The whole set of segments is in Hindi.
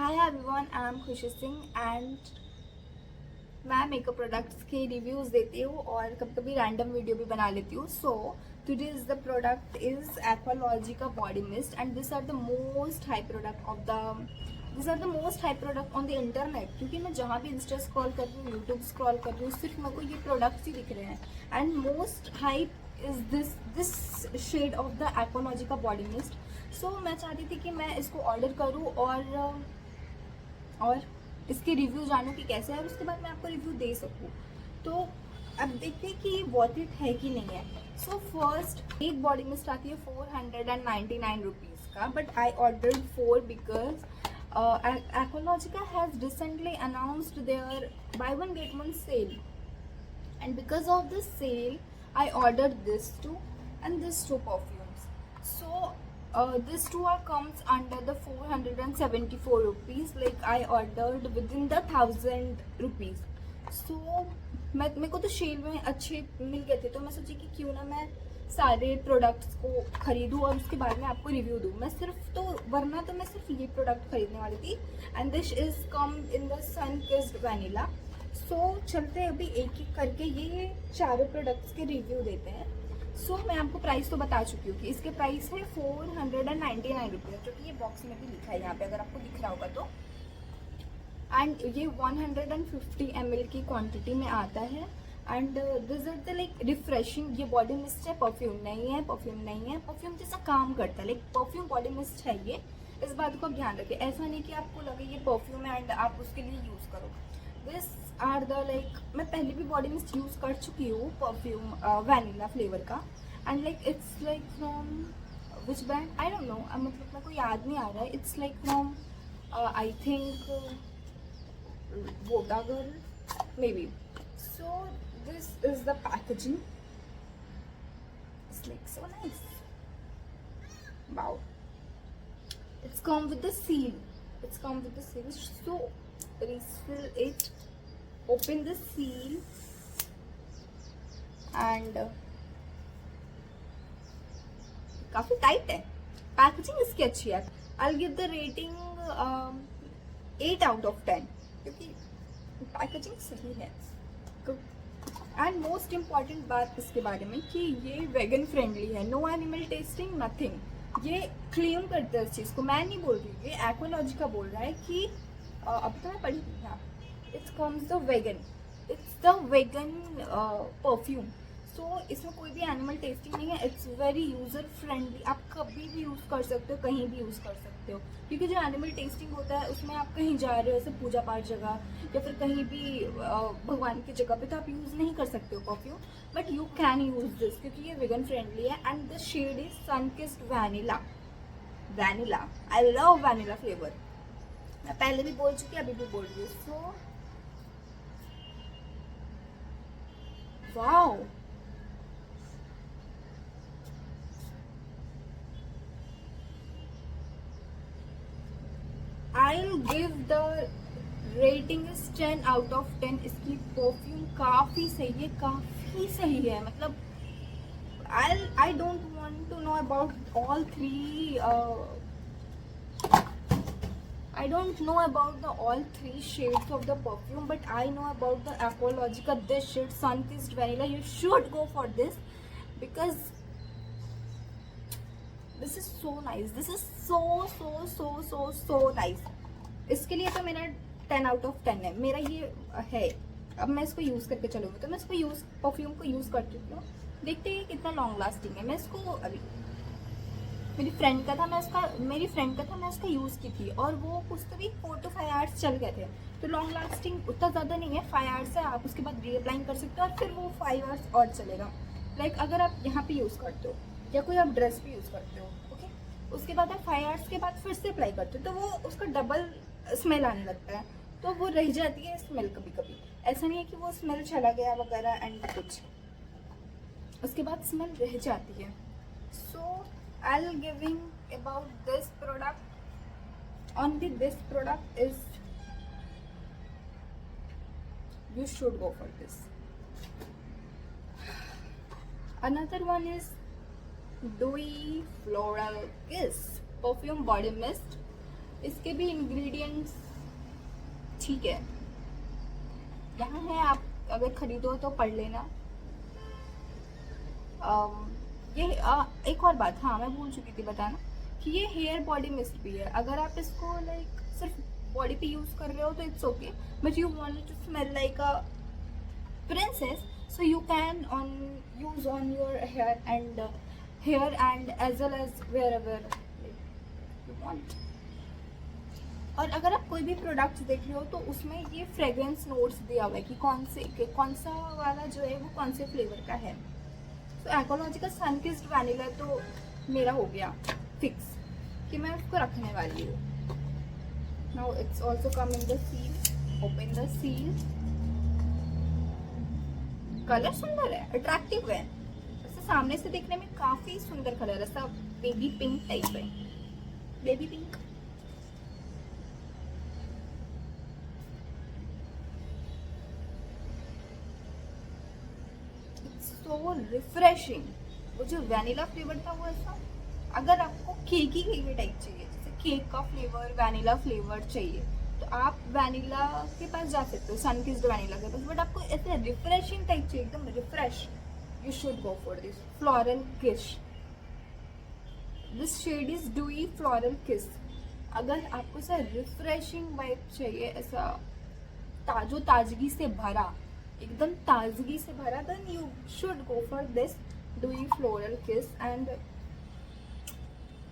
हाय एवरीवन, आई एम खुशी सिंह एंड मैं मेकअप प्रोडक्ट्स के रिव्यूज़ देती हूँ और कभी कभी रैंडम वीडियो भी बना लेती हूँ. So today is the product is Aqualogica का body mist and this are the most high product of the this are the most high product on the internet. क्योंकि मैं जहाँ भी इंस्टा स्क्रॉल कर रही हूँ, यूट्यूब स्क्रॉल कर रही हूँ, सिर्फ मेरे को ये प्रोडक्ट्स ही दिख रहे हैं. And most high is this shade of the एक्वालॉजी का बॉडी मिस्ट. सो मैं चाहती थी कि मैं इसको ऑर्डर करूँ और इसके रिव्यू जानूँ कि कैसे है और उसके बाद मैं आपको रिव्यू दे सकूँ. तो अब देखते हैं कि ये वर्थ इट है कि नहीं है. सो फर्स्ट एक बॉडी मिस्ट आती है 499 रुपीज़ का, but I ordered 4 because Aqualogica has recently announced their buy one get one sale, and because of this sale I ordered this two and this two perfumes. So this two are comes under the 474 rupees, like I ordered within the 1000 rupees. So मेरे को तो सेल में अच्छे मिल गए थे, तो मैं सोची कि क्यों ना मैं सारे प्रोडक्ट्स को खरीदूँ और उसके बाद में आपको रिव्यू दूँ. मैं सिर्फ तो वरना तो मैं सिर्फ ये प्रोडक्ट खरीदने वाली थी. And this is come in the sun kissed vanilla. So चलते हैं अभी एक एक करके ये चारों प्रोडक्ट्स के रिव्यू देते हैं. सो मैं आपको प्राइस तो बता चुकी हूँ कि इसके प्राइस है 499 रुपीज़, जो कि ये बॉक्स में भी लिखा है यहाँ पे, अगर आपको दिख रहा होगा तो. एंड ये 150 ml की क्वांटिटी में आता है. And this is the like refreshing. ये बॉडी मिस्ट है, परफ्यूम नहीं है. परफ्यूम नहीं है, परफ्यूम जैसा काम करता है, लाइक परफ्यूम बॉडी मिस्ट है ये. इस बात को आप ध्यान रखें. ऐसा नहीं कि आपको लगे ये परफ्यूम है एंड आप उसके लिए यूज़ करो. दिस आर द लाइक मैं पहले भी बॉडी मिस्ट यूज़ कर चुकी हूँ परफ्यूम वैनिला फ्लेवर का. And like it's like from which brand I don't no, मतलब मेरे को याद नहीं आ रहा है. It's like from I think Voda Girl maybe. So this is the packaging. It's like so nice. Wow. It's come with the seal. It's come with the seal. So refill it. Open the seal and काफी टाइट है. पैकेजिंग इसकी अच्छी है. I'll give the rating 8 out of 10. क्योंकि पैकेजिंग सही है. एंड मोस्ट इम्पॉर्टेंट बात इसके बारे में कि ये वेगन फ्रेंडली है. No animal testing, nothing. ये क्लेम करते हैं इस चीज़ को. मैं नहीं बोल रही हूँ, ये एक्वालॉजी का बोल रहा है कि अभी तो मैं पढ़ी थी यहाँ. It's comes the vegan. It's the vegan perfume. So इसमें कोई भी एनिमल टेस्टिंग नहीं है. It's very user friendly. आप कभी भी यूज़ कर सकते हो, कहीं भी यूज़ कर सकते हो. क्योंकि जो एनिमल टेस्टिंग होता है उसमें आप कहीं जा रहे हो, जैसे पूजा पाठ जगह या फिर कहीं भी भगवान की जगह पे, तो आप यूज़ नहीं कर सकते हो perfume. But you can use this क्योंकि ये वेगन फ्रेंडली है. And the shade is sun kissed vanilla. Vanilla, I love vanilla flavour. मैं पहले भी बोल चुकी, अभी भी बोल रही हूँ. So wow, I'll give the rating is 10 out of 10. इसकी परफ्यूम काफ़ी सही है, काफ़ी सही है. मतलब I don't want to know about all three. I don't know about the all three shades of the perfume, but I know about the Aqualogica. This shade, Sun-Kissed Vanilla. You should go for this because this is so nice. This is so so so so so nice. इसके लिए तो मेरा 10 आउट ऑफ 10 है. मेरा ये है. अब मैं इसको यूज़ करके चलूँगी, तो मैं इसको परफ्यूम को यूज़ कर चुकी हूँ. देखते हैं कितना लॉन्ग लास्टिंग है. मैं इसको अभी मेरी फ्रेंड का था, मैं इसका यूज़ की थी और वो कुछ तो भी 4 to 5 आवर्स चल गए थे. तो लॉन्ग लास्टिंग उतना ज़्यादा नहीं है. 5 आवर्स है, आप उसके बाद रीअप्लाइंग कर सकते हो और फिर वो 5 आवर्स और चलेगा. लाइक अगर आप यहाँ पे यूज़ करते हो या कोई आप ड्रेस भी यूज़ करते हो, ओके, उसके बाद आप 5 आवर्स के बाद फिर से अप्लाई करते हो, तो वो उसका डबल स्मेल आने लगता है. तो वो रह जाती है स्मेल कभी कभी. ऐसा नहीं है कि वो स्मेल चला गया वगैरह एंड कुछ, उसके बाद स्मेल रह जाती है. So I will giving about this product. Only this product is you should go for this. Another one is Dewy Floral Kiss Perfume Body Mist. इसके भी इंग्रेडिएंट्स ठीक है, यहाँ है, आप अगर खरीदो तो पढ़ लेना। एक और बात, हाँ मैं भूल चुकी थी बताना कि ये हेयर बॉडी मिस्ट भी है। अगर आप इसको लाइक सिर्फ बॉडी पे यूज कर रहे हो तो it's okay, but you want to smell like a princess, so you can use on your hair and as well as wherever you want. और अगर आप कोई भी प्रोडक्ट देख रहे हो तो उसमें ये फ्रेग्रेंस नोट्स दिया हुआ है कि कौन सा वाला जो है वो कौन से फ्लेवर का है। तो एक्वालॉजी का सनकिस्ड वैनिला तो मेरा हो गया फिक्स कि मैं उसको रखने वाली हूँ। Now it's also come in the seal, open the seal. Colour सुंदर है, अट्रैक्टिव है, ऐसे सामने से देखने में काफी सुंदर कलर, ऐसा बेबी पिंक टाइप है, baby pink. It's so refreshing. वो जो वैनिला फ्लेवर था वो ऐसा, अगर आपको केकी टाइप चाहिए, जैसे केक का फ्लेवर, वैनिला फ्लेवर चाहिए तो आप वैनिला के पास जा सकते हो, सनकिस्ड वैनिला के पास। बट आपको ऐसे रिफ्रेशिंग टाइप चाहिए, एकदम refresh, you should go for this floral kiss. This shade is dewy floral kiss. अगर आपको ऐसा रिफ्रेशिंग वाइब चाहिए, ऐसा ताजगी से भरा, एकदम ताजगी से भरा, then you should go for this dewy floral kiss. And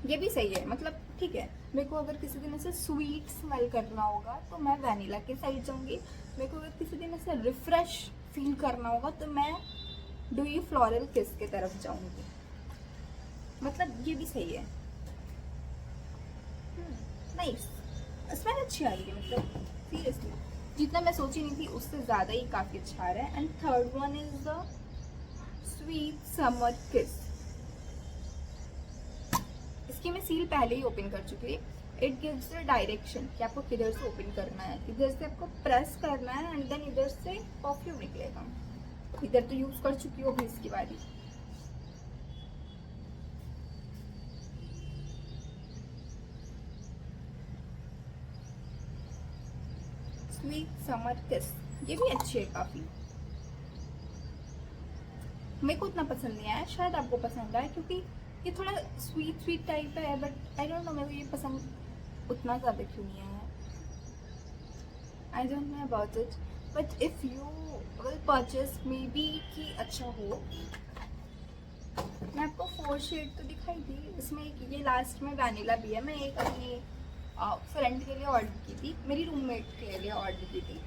ये भी सही है, मतलब ठीक है। मेरे को अगर किसी दिन ऐसे स्वीट स्मेल करना होगा तो मैं वैनिला के साइड जाऊंगी, मेरे को अगर किसी दिन ऐसे रिफ्रेश फील करना होगा तो मैं डूई फ्लोरल किस के तरफ जाऊंगी। मतलब ये भी सही है, नाइस, स्मेल अच्छी आ रही है, मतलब सीरियसली जितना मैं सोची नहीं थी उससे ज़्यादा ही काफ़ी अच्छा आ रहा है। And third one is the sweet summer किस। इसकी मैं सील पहले ही ओपन कर चुकी है। इट गिव्स अ डायरेक्शन कि आपको किधर से ओपन करना है, इधर से आपको प्रेस करना है एंड देन इधर से परफ्यूम निकलेगा। इधर तो यूज कर चुकी हो भी इसकी बारी। स्वीट समर किस, ये भी अच्छी है काफी। मेरे को उतना पसंद नहीं आया, शायद आपको पसंद आया क्योंकि ये थोड़ा स्वीट टाइप है, बट आई डोंट नो मेरे को ये पसंद उतना ज़्यादा क्यों नहीं आया। आई don't know about it, but if you will purchase may be कि अच्छा हो। मैं आपको 4 शेड तो दिखाई दी, इसमें एक ये लास्ट में वैनिला भी है। मैं एक अपनी फ्रेंड के लिए ऑर्डर की थी, मेरी रूममेट के लिए ऑर्डर की थी।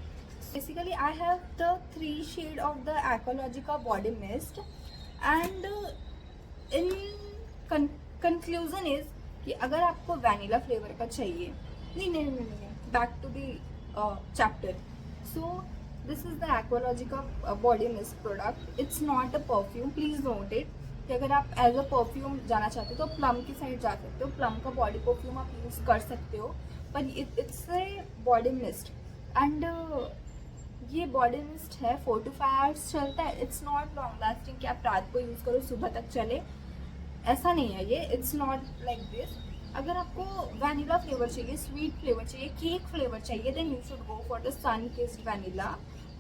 Basically I have the 3 shade of the एक्वालॉजी का body mist. And in conclusion is कि अगर आपको वैनिला फ्लेवर का चाहिए, नहीं, back to the chapter. So this is the एक्वालॉजी का body mist product. It's not a perfume, please note it कि अगर आप एज अ परफ्यूम जाना चाहते हो तो प्लम की साइड जा सकते हो, प्लम का बॉडी परफ्यूम आप यूज कर सकते हो, पर it's a body mist. And ये बॉडी मिस्ट है, 4 to 5 आवर्स चलता है। इट्स नॉट लॉन्ग लास्टिंग कि आप रात को यूज करो सुबह तक चले, ऐसा नहीं है ये। It's not like this. अगर आपको वैनिला फ्लेवर चाहिए, स्वीट फ्लेवर चाहिए, केक फ्लेवर चाहिए, then you should go for the sunkissed vanilla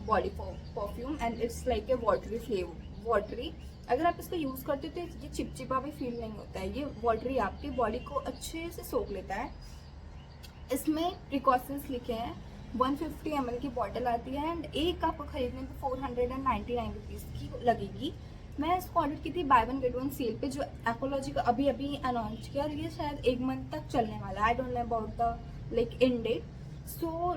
body perfume. And it's like a watery flavour, watery. अगर आप इसको यूज करते हो तो ये चिपचिपा भी फील नहीं होता है, ये वाटरी आपकी बॉडी को अच्छे से सोख लेता है। इसमें प्रिकॉशंस लिखे हैं। 150 ml की बॉटल आती है एंड एक आपको खरीदने पे 499 रुपीज़ की लगेगी। मैं इसको ऑर्डर की थी बाय 1 गेट 1 सेल पे, जो एक्वालॉजी का अभी अनाउंस किया, और ये शायद 1 मंथ तक चलने वाला है। I don't know about the like end date. So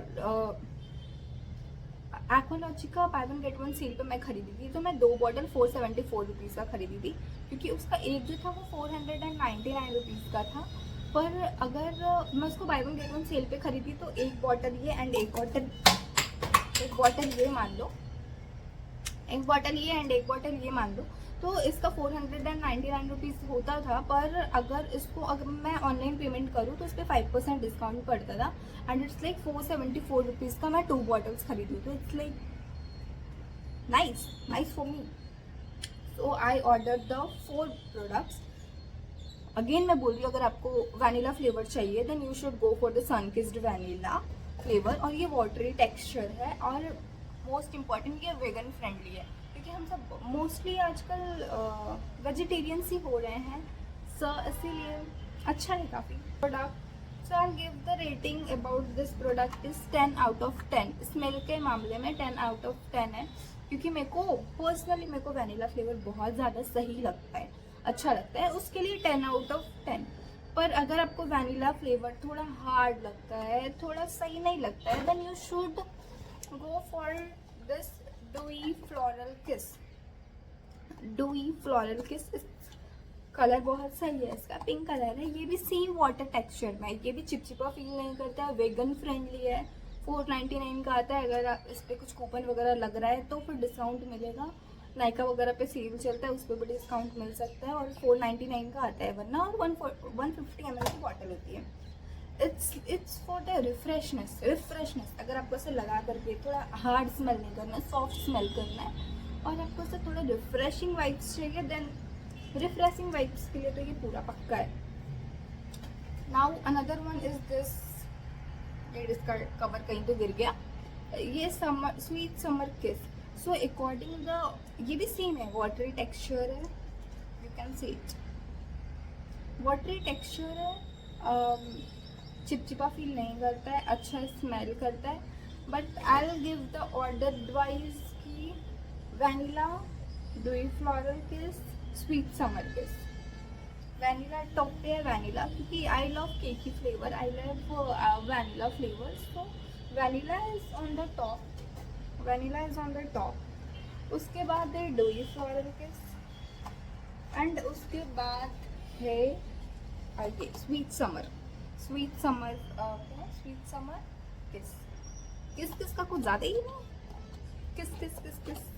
Aqualogica का बाय 1 गेट 1 सेल पे मैं खरीदी थी, तो मैं 2 बॉटल 474 रुपीज़ का खरीदी थी, क्योंकि उसका एक जो था वो 499 रुपीज़ का था। पर अगर मैं उसको बाय 1 गेट 1 सेल पे खरीदी तो एक बॉटल ये एंड एक बॉटल ये मान लो, एक बॉटल ये एंड एक बॉटल ये मान लो, तो इसका 499 रुपीज़ होता था। पर अगर मैं ऑनलाइन पेमेंट करूँ तो उस पर 5% डिस्काउंट पड़ता था एंड इट्स लाइक 474 रुपीज़ का मैं 2 बॉटल्स खरीदी, तो it's like nice for me. So I order the 4 products again मैं बोल रही हूँ, अगर आपको वैनिला फ्लेवर चाहिए then you should go for the sunkissed vanilla flavour. और ये वाटरी टेक्सचर है और मोस्ट इम्पॉर्टेंट ये वेगन फ्रेंडली है, क्योंकि हम सब मोस्टली आजकल वेजिटेरियंस ही हो रहे हैं, सो इसीलिए अच्छा है काफ़ी product. So I give the rating about this product is 10 out of 10। Smell के मामले में 10 आउट ऑफ 10 है, क्योंकि मेरे को पर्सनली मेरे को वैनिला फ्लेवर बहुत ज़्यादा सही लगता है, अच्छा लगता है, उसके लिए 10 आउट ऑफ 10। पर अगर आपको वैनिला फ्लेवर थोड़ा हार्ड लगता है, थोड़ा सही नहीं लगता है, then you should go for this dewy floral kiss. Dewy floral किस कलर बहुत सही है, इसका पिंक कलर है, ये भी सेम वाटर टेक्सचर में, ये भी चिपचिपा फील नहीं करता है, वेगन फ्रेंडली है। 499 का आता है, अगर आप इस पर कुछ कूपन वगैरह लग रहा है तो फिर डिस्काउंट मिलेगा। नायका वगैरह पे सेल चलता है, उस पर भी डिस्काउंट मिल सकता है। और 499 का आता है वरना, और 150 ml की बॉटल होती है। It's for the refreshness. अगर आपको इसे लगा करके थोड़ा हार्ड स्मेल नहीं करना, सॉफ्ट स्मेल करना है और आपको इसे थोड़ा रिफ्रेशिंग वाइब्स चाहिए, देन रिफ्रेशिंग वाइब्स के लिए तो ये पूरा पक्का है। Now another one is this, इसका कवर कहीं तो गिर गया, ये समर स्वीट समर किस। सो अकॉर्डिंग द, ये भी सेम है, वाटरी टेक्सचर है, you can see it, watery texture है, चिपचिपा फील नहीं करता है, अच्छा स्मेल करता है। But I will give the order advice की vanilla, dewy floral kiss, sweet summer kiss. Vanilla top पे है, वैनिला, क्योंकि I love cakey flavour, I love vanilla flavour, so vanilla is on the top, vanilla is on the top. उसके बाद है डूई फ्लोरल किस एंड उसके बाद है ये sweet summer, sweet summer sweet summer किस। किस का कुछ ज़्यादा ही नहीं, किस kiss kiss kiss.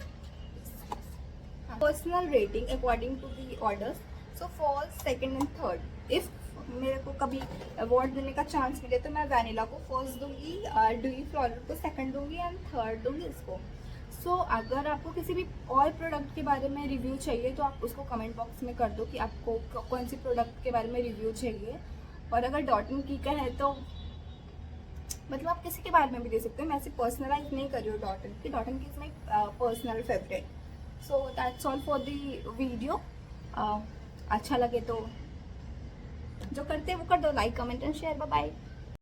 Personal rating according to the orders, so first, second and third. If मेरे को कभी अवार्ड देने का चांस मिले तो मैं वैनिला को फर्स्ट दूंगी, डूई फ्लोरल को सेकंड दूंगी एंड थर्ड दूंगी इसको। सो अगर आपको किसी भी और प्रोडक्ट के बारे में रिव्यू चाहिए तो आप उसको कमेंट बॉक्स में कर दो कि आपको कौन सी प्रोडक्ट के बारे में रिव्यू चाहिए। और अगर डॉट एंड की का है तो मतलब आप किसी के बारे में भी दे सकते हो, मैं ऐसे पर्सनलाइज नहीं कर रही हूँ Dot and Key is my personal favourite. So that's all for the video. अच्छा लगे तो जो करते हैं वो कर दो, like comment and share. Bye bye.